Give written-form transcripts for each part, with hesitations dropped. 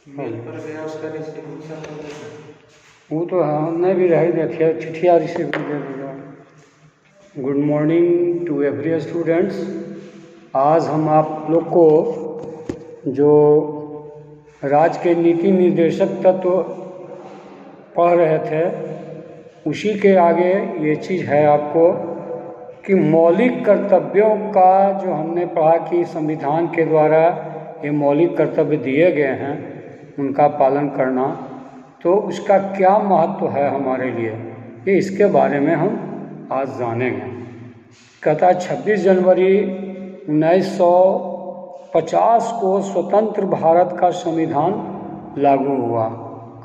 Mail पर गया उसका रिसीविंग सब वो तो हमने भी रह दिया चिट्ठिया रिसीव दे देगा। Good morning to every students. आज हम आप लोग को जो राज्य के नीति निर्देशक तत्व पढ़ रहे थे उसी के आगे ये चीज़ है आपको कि मौलिक कर्तव्यों का जो हमने पढ़ा कि संविधान के द्वारा ये मौलिक कर्तव्य दिए गए हैं उनका पालन करना, तो उसका क्या महत्व है हमारे लिए, ये इसके बारे में हम आज जानेंगे। कहता 26 जनवरी 1950 को स्वतंत्र भारत का संविधान लागू हुआ।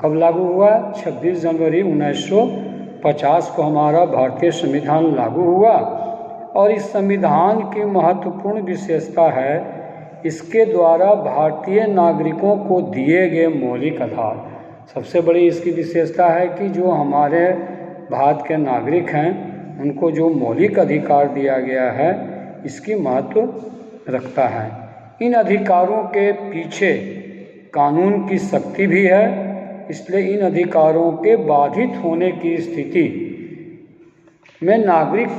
कब लागू हुआ? 26 जनवरी 1950 को हमारा भारतीय संविधान लागू हुआ। और इस संविधान की महत्वपूर्ण विशेषता है इसके द्वारा भारतीय नागरिकों को दिए गए मौलिक अधिकार। सबसे बड़ी इसकी विशेषता है कि जो हमारे भारत के नागरिक हैं उनको जो मौलिक अधिकार दिया गया है इसकी महत्व रखता है। इन अधिकारों के पीछे कानून की शक्ति भी है, इसलिए इन अधिकारों के बाधित होने की स्थिति में नागरिक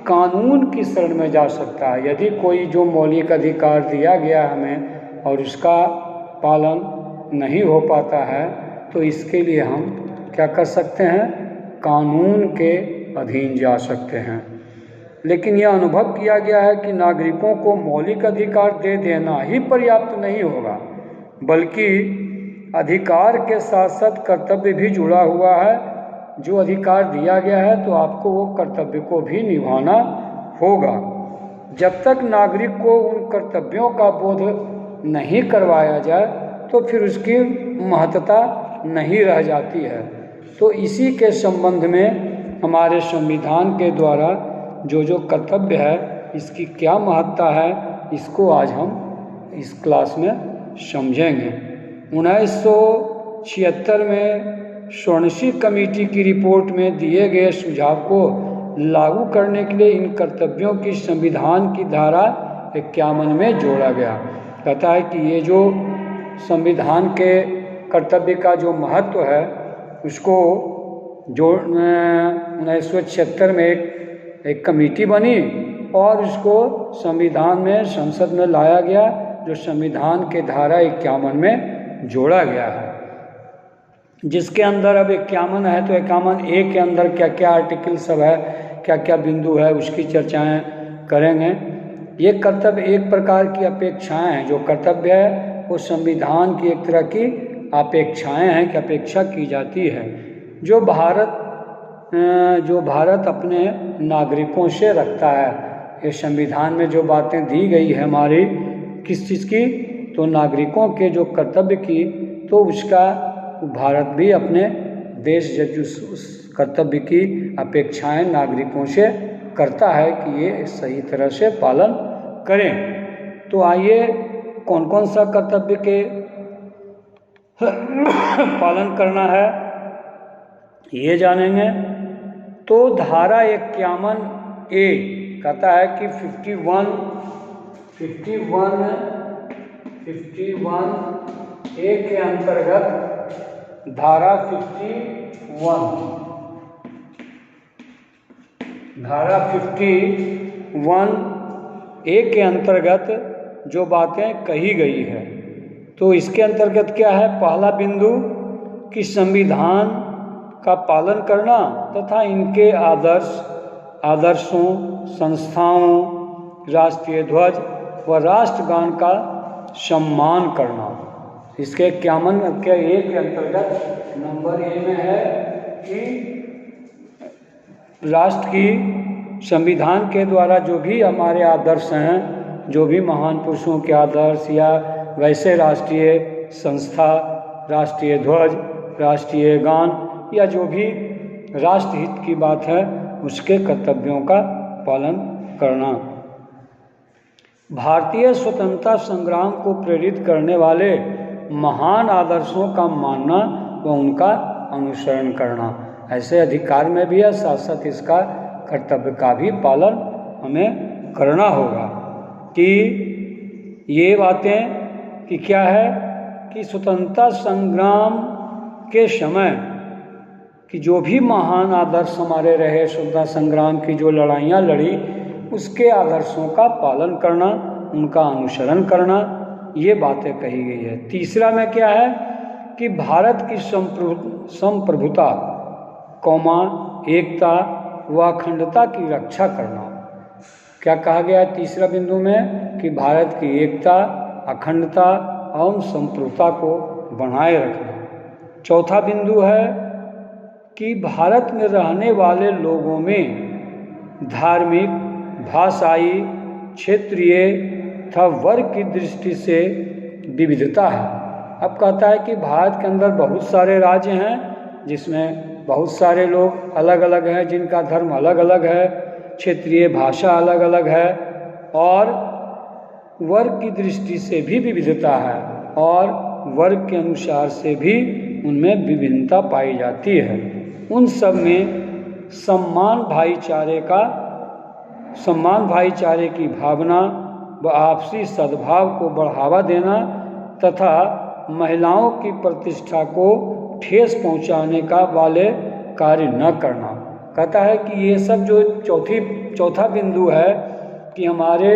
कानून की शरण में जा सकता है। यदि कोई जो मौलिक अधिकार दिया गया हमें और उसका पालन नहीं हो पाता है तो इसके लिए हम क्या कर सकते हैं? कानून के अधीन जा सकते हैं। लेकिन यह अनुभव किया गया है कि नागरिकों को मौलिक अधिकार दे देना ही पर्याप्त नहीं होगा, बल्कि अधिकार के साथ साथ कर्तव्य भी जुड़ा हुआ है। जो अधिकार दिया गया है तो आपको वो कर्तव्य को भी निभाना होगा। जब तक नागरिक को उन कर्तव्यों का बोध नहीं करवाया जाए तो फिर उसकी महत्ता नहीं रह जाती है। तो इसी के संबंध में हमारे संविधान के द्वारा जो कर्तव्य है इसकी क्या महत्ता है, इसको आज हम इस क्लास में समझेंगे। 1976 में शोरनशी कमेटी की रिपोर्ट में दिए गए सुझाव को लागू करने के लिए इन कर्तव्यों की संविधान की धारा 51 में जोड़ा गया। कहता है कि ये जो संविधान के कर्तव्य का जो महत्व है उसको जो 1976 में एक कमेटी बनी और उसको संविधान में संसद में लाया गया, जो संविधान के धारा 51 में जोड़ा गया है, जिसके अंदर अब 51 है तो 51A के अंदर क्या क्या आर्टिकल सब है, क्या क्या बिंदु है, उसकी चर्चाएं करेंगे। ये कर्तव्य एक प्रकार की अपेक्षाएं हैं। जो कर्तव्य है वो संविधान की एक तरह की अपेक्षाएं हैं कि अपेक्षा की जाती है जो भारत अपने नागरिकों से रखता है। ये संविधान में जो बातें दी गई है हमारी किस चीज़ की, तो नागरिकों के जो कर्तव्य की, तो उसका भारत भी अपने देश उस कर्तव्य की अपेक्षाएं नागरिकों से करता है कि ये सही तरह से पालन करें। तो आइए कौन कौन सा कर्तव्य के पालन करना है ये जानेंगे। तो धारा 51A कहता है कि 51A के अंतर्गत धारा 51A के अंतर्गत जो बातें कही गई है, तो इसके अंतर्गत क्या है? पहला बिंदु कि संविधान का पालन करना तथा इनके आदर्शों, संस्थाओं, राष्ट्रीय ध्वज व राष्ट्रगान का सम्मान करना। इसके 51A के अंतर्गत नंबर A में है कि राष्ट्र की संविधान के द्वारा जो भी हमारे आदर्श हैं, जो भी महान पुरुषों के आदर्श या वैसे राष्ट्रीय संस्था, राष्ट्रीय ध्वज, राष्ट्रीय गान या जो भी राष्ट्रहित की बात है उसके कर्तव्यों का पालन करना। भारतीय स्वतंत्रता संग्राम को प्रेरित करने वाले महान आदर्शों का मानना व उनका अनुसरण करना। ऐसे अधिकार में भी है, साथ साथ इसका कर्तव्य का भी पालन हमें करना होगा। कि ये बातें कि क्या है कि स्वतंत्रता संग्राम के समय कि जो भी महान आदर्श हमारे रहे, स्वतंत्रता संग्राम की जो लड़ाइयाँ लड़ी, उसके आदर्शों का पालन करना, उनका अनुसरण करना, ये बातें कही गई है। तीसरा में क्या है कि भारत की संप्रभुता, एकता व अखंडता की रक्षा करना। क्या कहा गया है तीसरा बिंदु में कि भारत की एकता, अखंडता एवं संप्रभुता को बनाए रखना। चौथा बिंदु है कि भारत में रहने वाले लोगों में धार्मिक, भाषाई, क्षेत्रीय तथा वर्ग की दृष्टि से विविधता है। अब कहता है कि भारत के अंदर बहुत सारे राज्य हैं जिसमें बहुत सारे लोग अलग अलग हैं, जिनका धर्म अलग अलग है, क्षेत्रीय भाषा अलग अलग है और वर्ग की दृष्टि से भी विविधता है और वर्ग के अनुसार से भी उनमें विभिन्नता पाई जाती है। उन सब में सम्मान भाईचारे की भावना व आपसी सद्भाव को बढ़ावा देना तथा महिलाओं की प्रतिष्ठा को ठेस पहुंचाने का वाले कार्य न करना। कहता है कि ये सब जो चौथा बिंदु है कि हमारे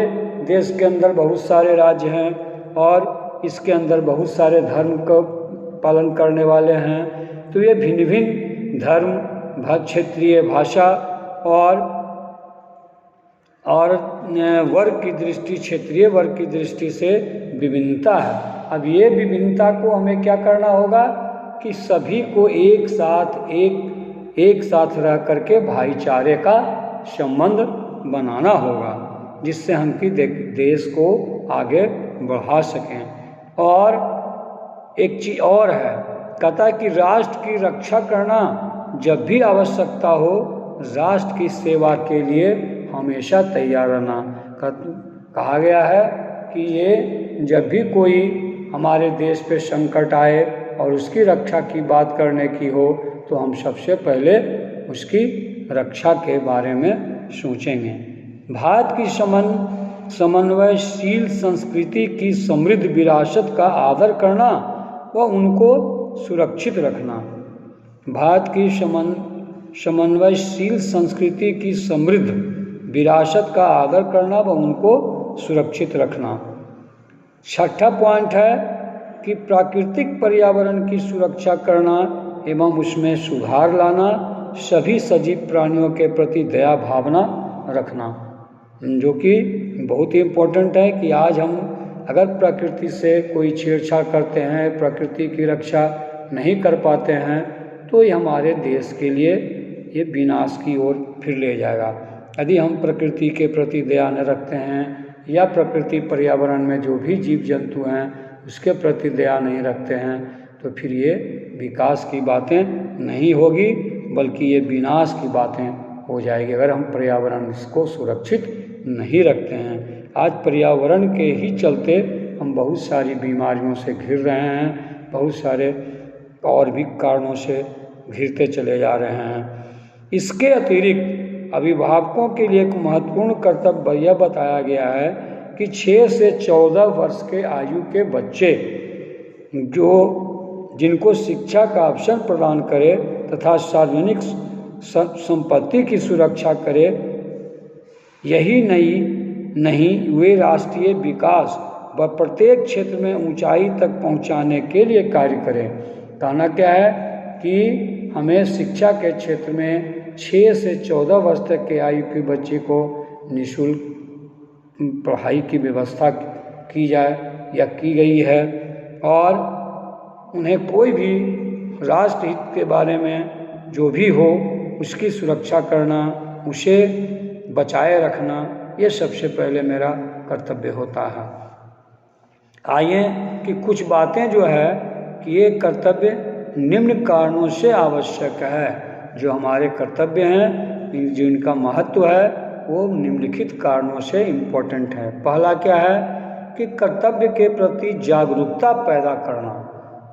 देश के अंदर बहुत सारे राज्य हैं और इसके अंदर बहुत सारे धर्म का पालन करने वाले हैं, तो ये भिन्न भिन्न धर्म, क्षेत्रीय भाषा और वर्ग की दृष्टि, क्षेत्रीय वर्ग की दृष्टि से विभिन्नता है। अब ये विभिन्नता को हमें क्या करना होगा कि सभी को एक साथ रह करके भाईचारे का संबंध बनाना होगा, जिससे हम कि देश को आगे बढ़ा सकें। और एक चीज़ और है, कहता है कि राष्ट्र की रक्षा करना जब भी आवश्यकता हो, राष्ट्र की सेवा के लिए हमेशा तैयार रहना। कहा गया है कि ये जब भी कोई हमारे देश पे संकट आए और उसकी रक्षा की बात करने की हो तो हम सबसे पहले उसकी रक्षा के बारे में सोचेंगे। भारत की समन्वयशील संस्कृति की समृद्ध विरासत का आदर करना व उनको सुरक्षित रखना। भारत की समन्वयशील संस्कृति की समृद्ध विरासत का आदर करना व उनको सुरक्षित रखना। छठा पॉइंट है कि प्राकृतिक पर्यावरण की सुरक्षा करना एवं उसमें सुधार लाना, सभी सजीव प्राणियों के प्रति दया भावना रखना, जो कि बहुत ही इम्पोर्टेंट है कि आज हम अगर प्रकृति से कोई छेड़छाड़ करते हैं, प्रकृति की रक्षा नहीं कर पाते हैं, तो ये हमारे देश के लिए ये विनाश की ओर फिर ले जाएगा। यदि हम प्रकृति के प्रति दया न रखते हैं या प्रकृति पर्यावरण में जो भी जीव जंतु हैं उसके प्रति दया नहीं रखते हैं, तो फिर ये विकास की बातें नहीं होगी, बल्कि ये विनाश की बातें हो जाएगी अगर हम पर्यावरण इसको सुरक्षित नहीं रखते हैं। आज पर्यावरण के ही चलते हम बहुत सारी बीमारियों से घिर रहे हैं, बहुत सारे और भी कारणों से घिरते चले जा रहे हैं। इसके अतिरिक्त अभिभावकों के लिए एक महत्वपूर्ण कर्तव्य यह बताया गया है कि 6 से 14 वर्ष के आयु के बच्चे जिनको शिक्षा का अवसर प्रदान करे तथा सार्वजनिक संपत्ति की सुरक्षा करे, यही नहीं वे राष्ट्रीय विकास व प्रत्येक क्षेत्र में ऊंचाई तक पहुंचाने के लिए कार्य करें। कहना क्या है कि हमें शिक्षा के क्षेत्र में 6 से 14 वर्ष तक के आयु के बच्चे को निःशुल्क पढ़ाई की व्यवस्था की जाए या की गई है और उन्हें कोई भी राष्ट्र हित के बारे में जो भी हो उसकी सुरक्षा करना, उसे बचाए रखना, ये सबसे पहले मेरा कर्तव्य होता है। आइए कि कुछ बातें जो है कि ये कर्तव्य निम्न कारणों से आवश्यक है। जो हमारे कर्तव्य हैं जिनका महत्व है वो निम्नलिखित कारणों से इम्पोर्टेंट है। पहला क्या है कि कर्तव्य के प्रति जागरूकता पैदा करना।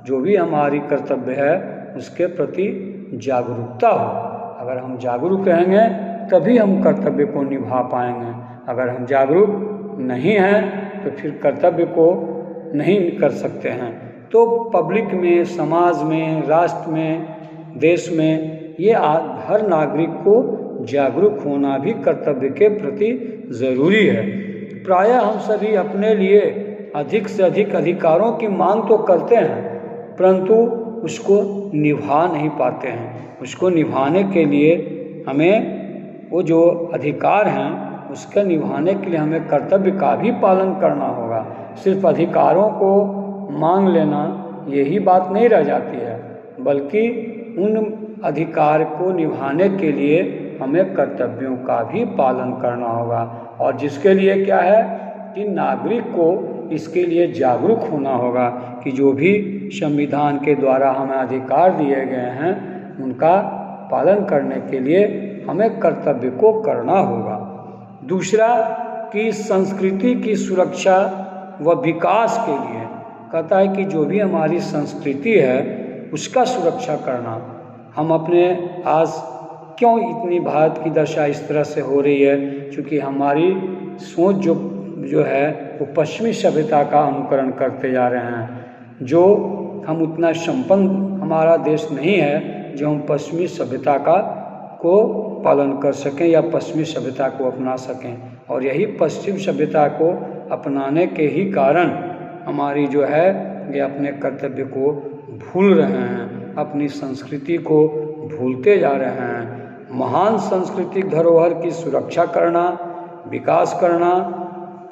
जो भी हमारी कर्तव्य है उसके प्रति जागरूकता हो। अगर हम जागरूक रहेंगे तभी हम कर्तव्य को निभा पाएंगे। अगर हम जागरूक नहीं हैं तो फिर कर्तव्य को नहीं कर सकते हैं। तो पब्लिक में, समाज में, राष्ट्र में, देश में ये हर नागरिक को जागरूक होना भी कर्तव्य के प्रति ज़रूरी है। प्रायः हम सभी अपने लिए अधिक से अधिक अधिकारों की मांग तो करते हैं, परंतु उसको निभा नहीं पाते हैं। उसको निभाने के लिए हमें वो जो अधिकार हैं उसके निभाने के लिए हमें कर्तव्य का भी पालन करना होगा। सिर्फ अधिकारों को मांग लेना यही बात नहीं रह जाती है, बल्कि उन अधिकार को निभाने के लिए हमें कर्तव्यों का भी पालन करना होगा। और जिसके लिए क्या है कि नागरिक को इसके लिए जागरूक होना होगा कि जो भी संविधान के द्वारा हमें अधिकार दिए गए हैं उनका पालन करने के लिए हमें कर्तव्य को करना होगा। दूसरा कि संस्कृति की सुरक्षा व विकास के लिए कहता है कि जो भी हमारी संस्कृति है उसका सुरक्षा करना। हम अपने आज क्यों इतनी भारत की दशा इस तरह से हो रही है, क्योंकि हमारी सोच जो है वो पश्चिमी सभ्यता का अनुकरण करते जा रहे हैं। जो हम उतना संपन्न हमारा देश नहीं है जो हम पश्चिमी सभ्यता को पालन कर सकें या पश्चिमी सभ्यता को अपना सकें। और यही पश्चिम सभ्यता को अपनाने के ही कारण हमारी जो है ये अपने कर्तव्य को भूल रहे हैं, अपनी संस्कृति को भूलते जा रहे हैं। महान सांस्कृतिक धरोहर की सुरक्षा करना, विकास करना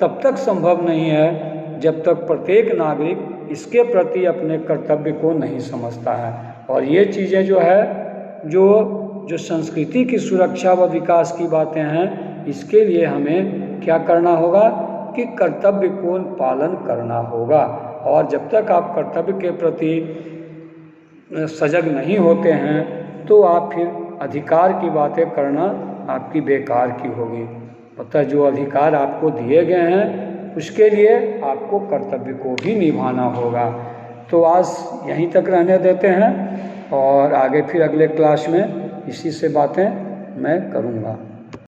तब तक संभव नहीं है जब तक प्रत्येक नागरिक इसके प्रति अपने कर्तव्य को नहीं समझता है। और ये चीज़ें जो है जो संस्कृति की सुरक्षा व विकास की बातें हैं, इसके लिए हमें क्या करना होगा कि कर्तव्य को पालन करना होगा। और जब तक आप कर्तव्य के प्रति सजग नहीं होते हैं तो आप फिर अधिकार की बातें करना आपकी बेकार की होगी। अतः जो अधिकार आपको दिए गए हैं उसके लिए आपको कर्तव्य को भी निभाना होगा। तो आज यहीं तक रहने देते हैं और आगे फिर अगले क्लास में इसी से बातें मैं करूँगा।